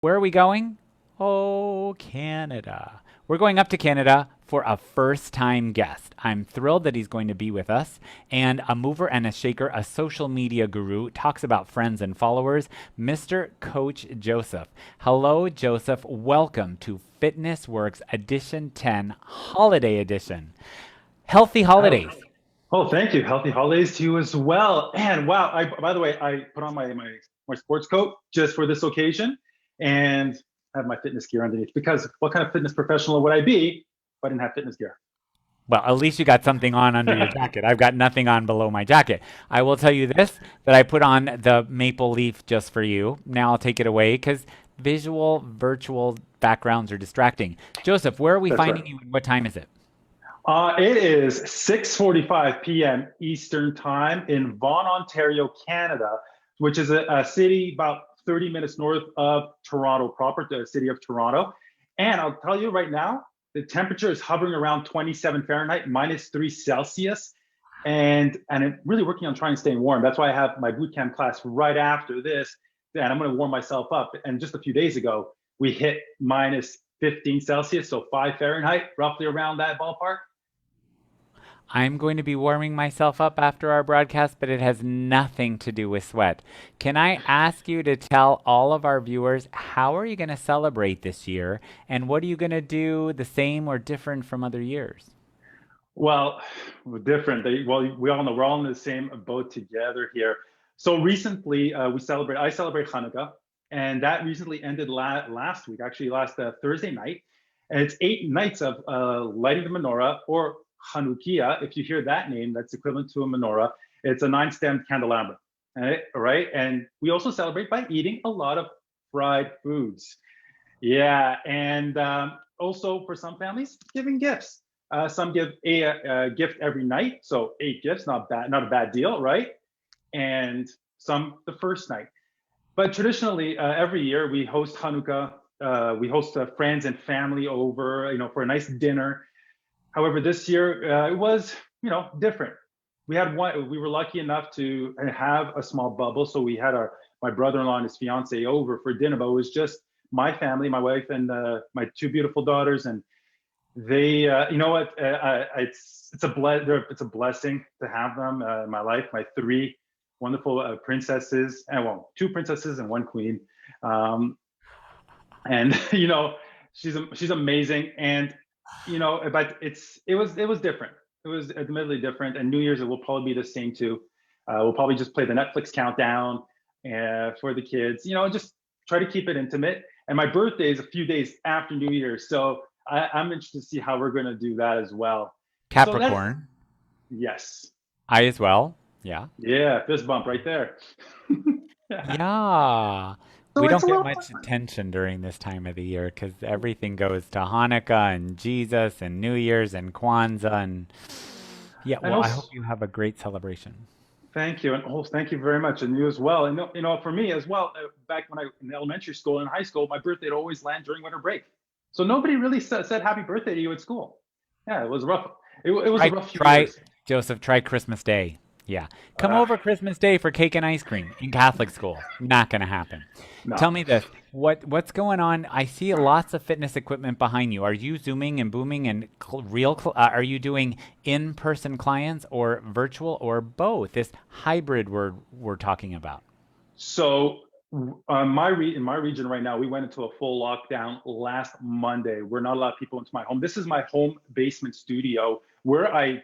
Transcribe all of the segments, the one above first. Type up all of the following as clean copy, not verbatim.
Where are we going? Oh, Canada. We're going up to Canada for a first time guest. I'm thrilled that he's going to be with us. And a mover and a shaker, a social media guru, talks about friends and followers, Mr. Coach Joseph. Hello, Joseph. Welcome to FitnessWorks Edition 10, Holiday Edition. Healthy Oh, holidays. thank you. Healthy holidays to you as well. And wow, by the way, I put on my sports coat just for this occasion and have my fitness gear underneath because what kind of fitness professional would I be if I didn't have fitness gear? Well, at least you got something on under your jacket. I've got nothing on below my jacket. I will tell you this that I put on the maple leaf just for you. Now I'll take it away because visual, virtual backgrounds are distracting. Joseph, where are we That's right. finding you and what time is it? It is 6:45 p.m. Eastern Time in Vaughan, Ontario, Canada, which is a city about 30 minutes north of Toronto proper, the city of Toronto. And I'll tell you right now, the temperature is hovering around 27 Fahrenheit, -3 Celsius. And I'm really working on trying to stay warm. That's why I have my boot camp class right after this. And I'm going to warm myself up. And just a few days ago, we hit -15 Celsius, so 5 Fahrenheit, roughly around that ballpark. I'm going to be warming myself up after our broadcast, but it has nothing to do with sweat. Can I ask you to tell all of our viewers how are you going to celebrate this year and what are you going to do the same or different from other years? Well, we're different. Well, we all know we're all in the same boat together here. So recently, I celebrate Hanukkah, and that recently ended last week, actually last Thursday night. And it's 8 nights of lighting the menorah, or Hanukkah. If you hear that name, that's equivalent to a menorah. It's a nine-stemmed candelabra, right? And we also celebrate by eating a lot of fried foods. Yeah, and also for some families, giving gifts. Some give a gift every night, so 8 gifts, not a bad deal, right? And some the first night. But traditionally, every year we host Hanukkah. We host friends and family over, for a nice dinner. However, this year it was, different. We were lucky enough to have a small bubble, so we had my brother-in-law and his fiance over for dinner, but it was just my family, my wife, and my two beautiful daughters, and they, you know what, it's a blessing to have them in my life. My three wonderful princesses, and well, two princesses and one queen, um, and she's amazing, and but it was different. It was admittedly different, and New Year's it will probably be the same too. We'll probably just play the Netflix countdown for the kids. Just try to keep it intimate. And my birthday is a few days after New Year's, so I'm interested to see how we're going to do that as well. So that's Capricorn. yes, I as well. Yeah. yeah, fist bump right there. Yeah. So We it's don't a get little much fun. attention during this time of the year because everything goes to Hanukkah and Jesus and New Year's and Kwanzaa and yeah. And Well, I hope also, you have a great celebration. thank you, and thank you very much, and you as well. And for me as well, back when I in elementary school and high school, my birthday would always land during winter break, so nobody really said happy birthday to you at school. Yeah, it was rough. It was a Try, rough few try, years. Joseph. Try Christmas Day. Yeah, come Uh, over Christmas Day for cake and ice cream in Catholic school. Not gonna happen. Tell no. me this: what's going on? I see lots of fitness equipment behind you. Are you zooming and booming and are you doing in-person clients or virtual or both? This hybrid we're talking about. So in my region right now, we went into a full lockdown last Monday. We're not allowed people into my home. This is my home basement studio where I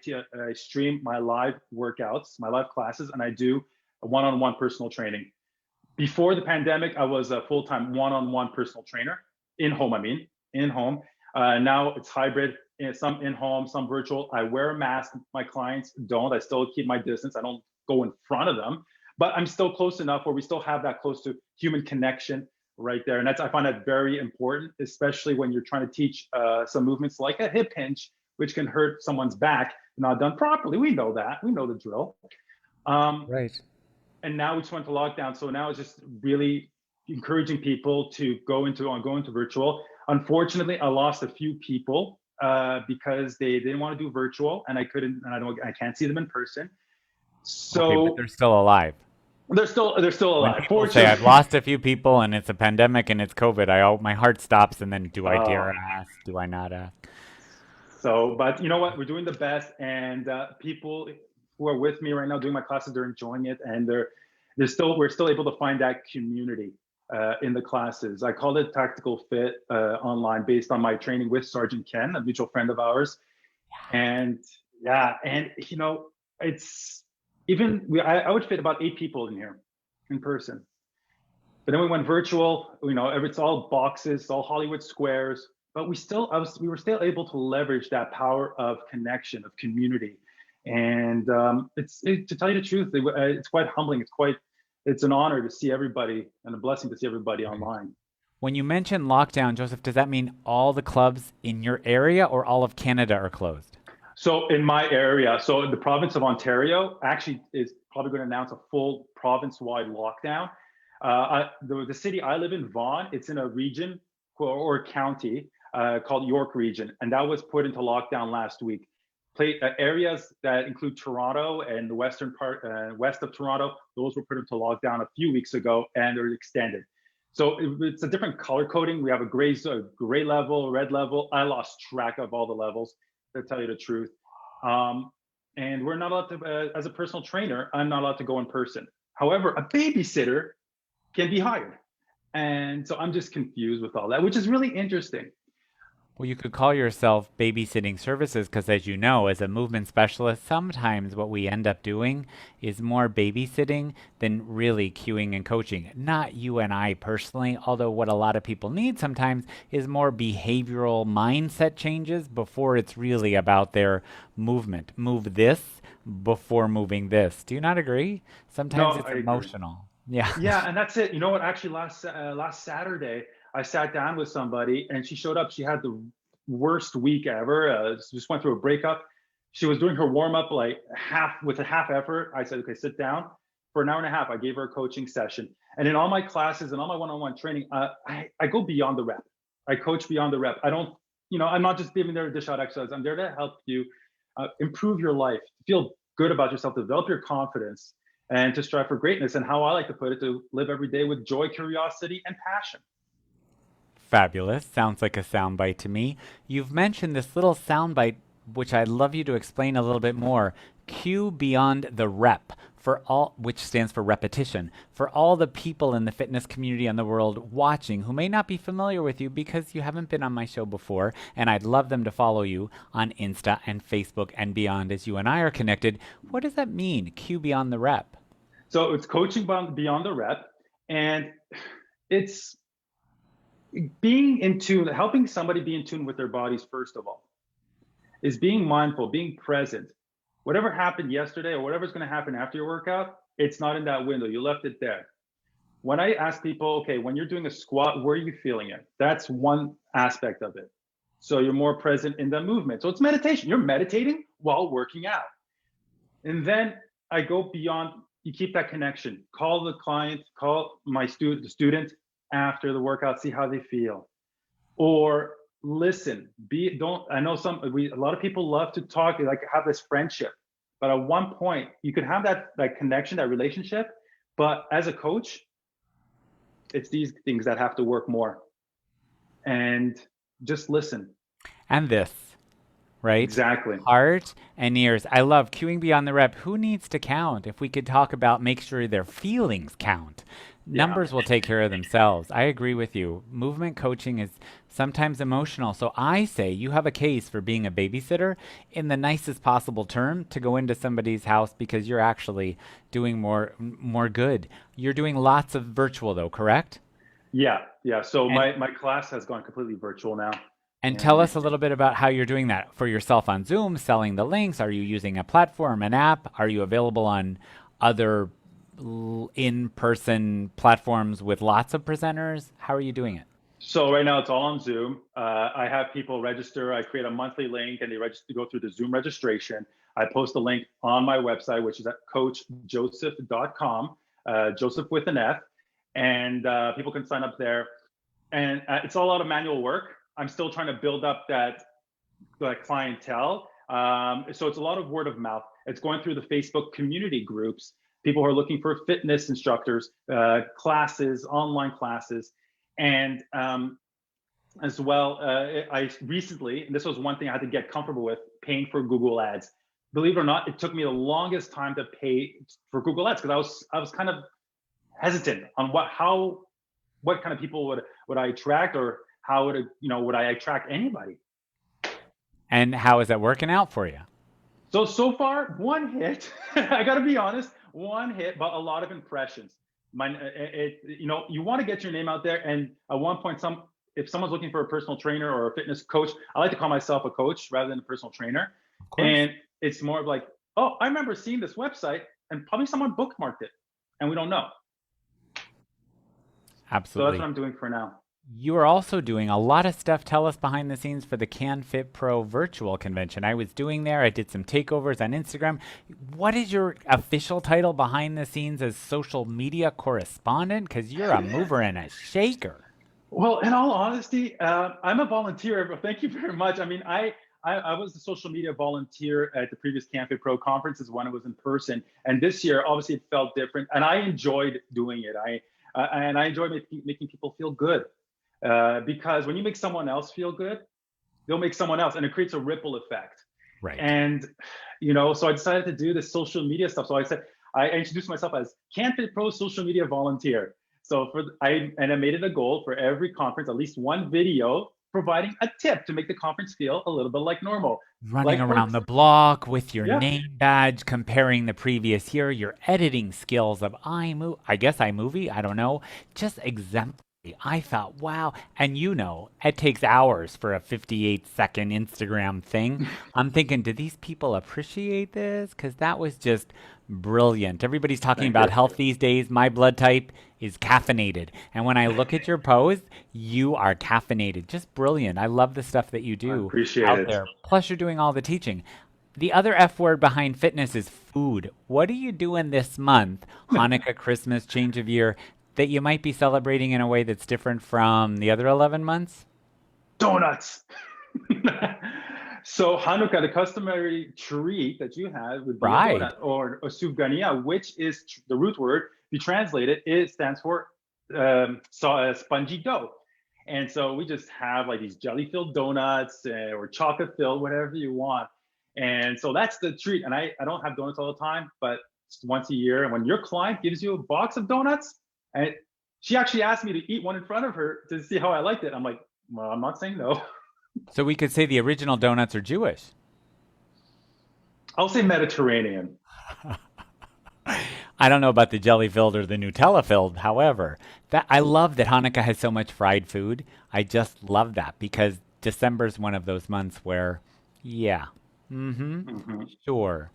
stream my live workouts, my live classes, and I do one-on-one personal training. Before the pandemic, I was a full-time one-on-one personal trainer in home. I mean, in home. Now it's hybrid. Some in home, some virtual. I wear a mask. My clients don't. I still keep my distance. I don't go in front of them, but I'm still close enough where we still have that close to human connection right there. And I find that very important, especially when you're trying to teach some movements like a hip hinge, which can hurt someone's back not done properly. We know that. We know the drill. Um, Right. and now we just went to lockdown, so now it's just really encouraging people to go into virtual. Unfortunately, I lost a few people because they didn't want to do virtual, and I couldn't, and I can't see them in person. Okay, but So they're still alive. they're still When alive, people say I've fortunately. lost a few people and it's a pandemic and it's COVID, my heart stops and then do I dare Oh, ask? Do I not ask? so, but you know what? We're doing the best, and people who are with me right now doing my classes, they're enjoying it, and we're still able to find that community in the classes. I call it Tactical Fit online, based on my training with Sergeant Ken, a mutual friend of ours. And yeah, and it's I would fit about 8 people in here in person. But then we went virtual. It's all boxes, it's all Hollywood squares. But we were still able to leverage that power of connection, of community, and to tell you the truth, it's quite humbling. It's an honor to see everybody and a blessing to see everybody Right. online. When you mention lockdown, Joseph, does that mean all the clubs in your area or all of Canada are closed? So in my area, so the province of Ontario actually is probably going to announce a full province-wide lockdown. The city I live in, Vaughan, it's in a region or county called York Region, and that was put into lockdown last week. Areas that include Toronto and the western part, west of Toronto, those were put into lockdown a few weeks ago, and they're extended. So it's a different color coding. We have a gray level, red level. I lost track of all the levels, to tell you the truth. Um, and we're not allowed to, as a personal trainer, I'm not allowed to go in person. However, a babysitter can be hired. And so I'm just confused with all that, which is really interesting. Well, you could call yourself babysitting services because, as you know, as a movement specialist, sometimes what we end up doing is more babysitting than really cueing and coaching. Not you and I personally, although what a lot of people need sometimes is more behavioral mindset changes before it's really about their movement. Move this before moving this. Do you not agree? No, Sometimes it's I agree. emotional. Yeah. Yeah, and that's it. You know what? Actually, last Saturday, I sat down with somebody, and she showed up. She had the worst week ever. Just went through a breakup. She was doing her warm up like with a half effort. I said, "Okay, sit down." For an hour and a half, I gave her a coaching session. And in all my classes and all my one-on-one training, I go beyond the rep. I coach beyond the rep. I don't, I'm not just giving there a dish out exercise. I'm there to help you improve your life, feel good about yourself, develop your confidence, and to strive for greatness. And how I like to put it, to live every day with joy, curiosity, and passion. Fabulous. Sounds like a soundbite to me. You've mentioned this little soundbite, which I'd love you to explain a little bit more. Q beyond the rep for all, which stands for repetition, for all the people in the fitness community and the world watching who may not be familiar with you because you haven't been on my show before, and I'd love them to follow you on Insta and Facebook and beyond as you and I are connected. What does that mean, Q beyond the rep? So it's coaching beyond the rep, and it's being in tune, helping somebody be in tune with their bodies, first of all, is being mindful, being present. Whatever happened yesterday or whatever's going to happen after your workout, it's not in that window. You left it there. When I ask people, okay, when you're doing a squat, where are you feeling it? That's one aspect of it. So you're more present in the movement. So it's meditation. You're meditating while working out. And then I go beyond, you keep that connection. Call the client, call the student after the workout, see how they feel. Or listen, don't, I know a lot of people love to talk, like have this friendship. But at one point, you could have that connection, that relationship. But as a coach, it's these things that have to work more. And just listen. And this, right? Exactly. Heart and ears. I love queuing beyond the rep. Who needs to count? If we could talk about make sure their feelings count. Yeah. Numbers will take care of themselves. I agree with you. Movement coaching is sometimes emotional. So I say you have a case for being a babysitter in the nicest possible term to go into somebody's house because you're actually doing more good. You're doing lots of virtual though, correct? Yeah. Yeah. So And my class has gone completely virtual now. And tell And us a little bit about how you're doing that for yourself on Zoom, selling the links. Are you using a platform, an app? Are you available on other in person platforms with lots of presenters? How are you doing it? so right now it's all on Zoom. I have people register. I create a monthly link and they register to go through the Zoom registration. I post a link on my website, which is at coachjoseph.com, Joseph with an F. And people can sign up there. And it's all a lot of manual work. I'm still trying to build up that clientele. So it's a lot of word of mouth. It's going through the Facebook community groups. people who are looking for fitness instructors, classes, online classes, and as well, I recently, and this was one thing I had to get comfortable with, paying for Google Ads. Believe it or not, it took me the longest time to pay for Google Ads because I was kind of hesitant on what kind of people would I attract, or how would I attract anybody. And how is that working out for you? So far, one hit. I got to be honest, one hit, but a lot of impressions. You want to get your name out there, and at one point, if someone's looking for a personal trainer or a fitness coach, I like to call myself a coach rather than a personal trainer. Of course. And it's more of like, oh, I remember seeing this website, and probably someone bookmarked it, and we don't know. So that's Absolutely. what I'm doing for now. You are also doing a lot of stuff. Tell us behind the scenes for the CanFit Pro virtual convention. I was doing there. I did some takeovers on Instagram. What is your official title behind the scenes as social media correspondent? Because you're a mover and a shaker. Well, in all honesty, I'm a volunteer. But thank you very much. I mean, I was the social media volunteer at the previous CanFit Pro conferences when it was in person, and this year, obviously, it felt different, and I enjoyed doing it. I enjoy making people feel good, because when you make someone else feel good, they'll make someone else, and it creates a ripple effect. Right. And so I decided to do this social media stuff. So I introduced myself as CanFit Pro social media volunteer. So I made it a goal for every conference, at least one video providing a tip to make the conference feel a little bit like normal. Running around the block with your Yeah, name badge, comparing the previous year, your editing skills of iMovie, I don't know, just exemplary. I thought, wow. And it takes hours for a 58-second Instagram thing. I'm thinking, do these people appreciate this? Because that was just brilliant. Everybody's talking thank about you. health these days. My blood type is caffeinated. And when I look at your post, you are caffeinated. Just brilliant. I love the stuff that you I do appreciate out it. there. Plus, you're doing all the teaching. The other F word behind fitness is food. What are you doing this month, Hanukkah, Christmas, change of year, that you might be celebrating in a way that's different from the other 11 months? Donuts. So Hanukkah, the customary treat that you have would be a Right. donut or a sufganiya, which is the root word. If you translate it, it stands for spongy dough. And so we just have like these jelly-filled donuts, or chocolate-filled, whatever you want. And so that's the treat. And I don't have donuts all the time, but it's once a year. And when your client gives you a box of donuts, and she actually asked me to eat one in front of her to see how I liked it. I'm like, well, I'm not saying no. So we could say the original donuts are Jewish. I'll say Mediterranean. I don't know about the jelly filled or the Nutella filled. However, that I love that Hanukkah has so much fried food. I just love that because December's one of those months where, yeah, mm-hmm, Mhm. sure.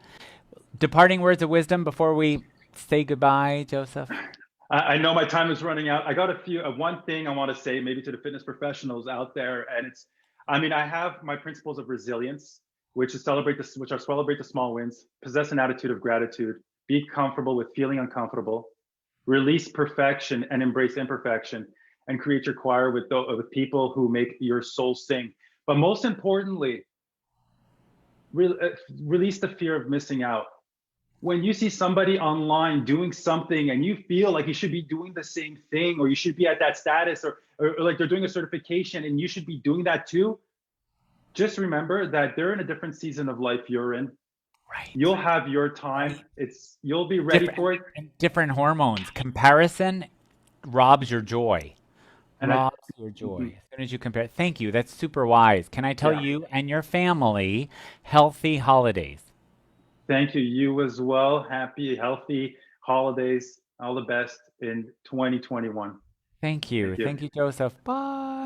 Departing words of wisdom before we say goodbye, Joseph. I know my time is running out. I got a few. One thing I want to say, maybe to the fitness professionals out there, and I mean, I have my principles of resilience, which are celebrate the small wins, possess an attitude of gratitude, be comfortable with feeling uncomfortable, release perfection and embrace imperfection, and create your choir with people who make your soul sing. But most importantly, re- uh, release the fear of missing out. When you see somebody online doing something and you feel like you should be doing the same thing, or you should be at that status, or like they're doing a certification and you should be doing that too, just remember that they're in a different season of life you're in. Right. You'll have your time. Right. You'll be ready Different for it. and different hormones. Comparison robs your joy. And I, Robs your mhm, joy as soon as you compare. Thank you. That's super wise. Can I tell yeah, you and your family healthy holidays? thank you. You as well. Happy, healthy holidays. All the best in 2021. Thank you. Thank you. Thank you, Joseph. Bye.